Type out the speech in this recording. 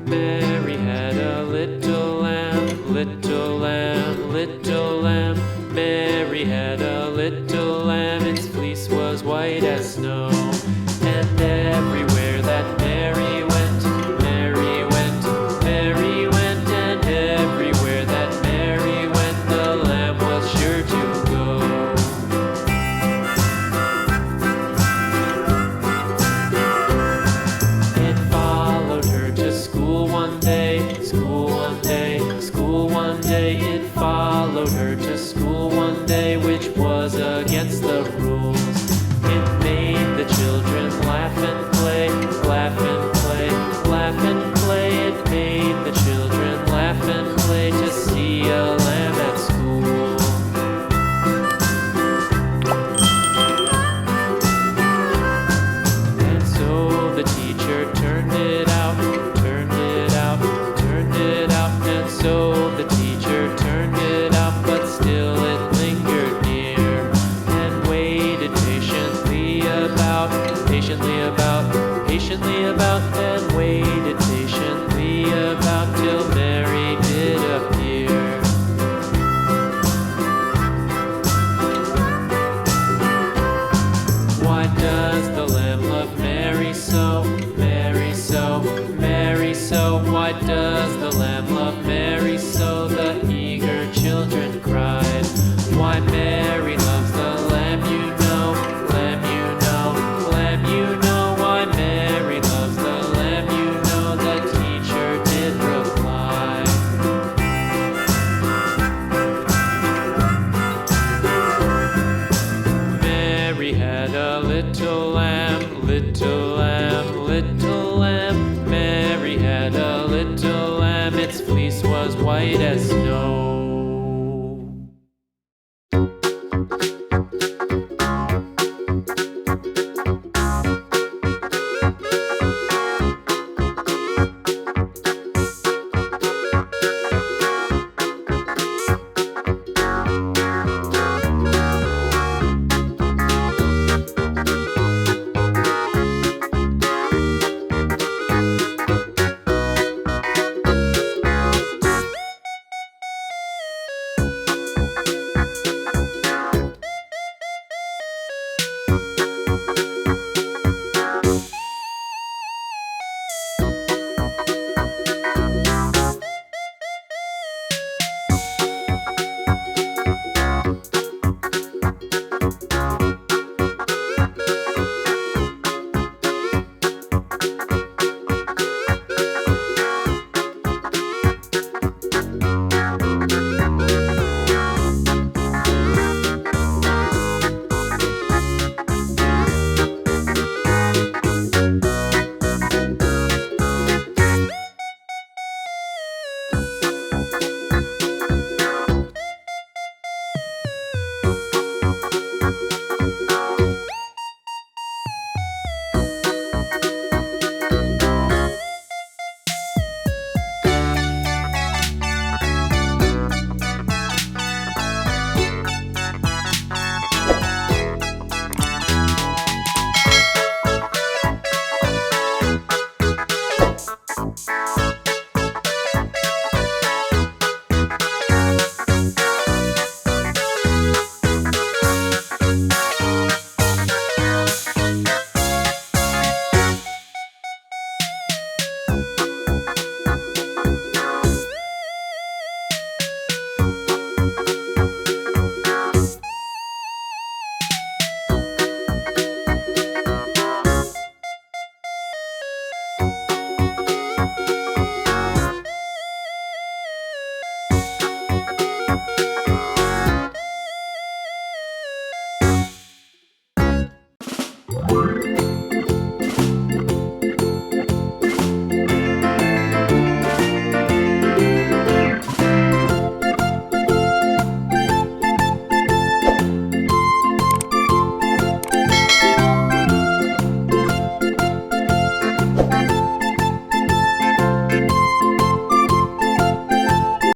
Mary had a little lamb, little lamb, little lamb. Mary had a little lamb, its fleece was white as snow. And everywhere that Mary went, Mary went, Mary went. And everywhere that Mary went, the lamb was sure to go. It followed her to school one day, school one day, school one day. It followed her to school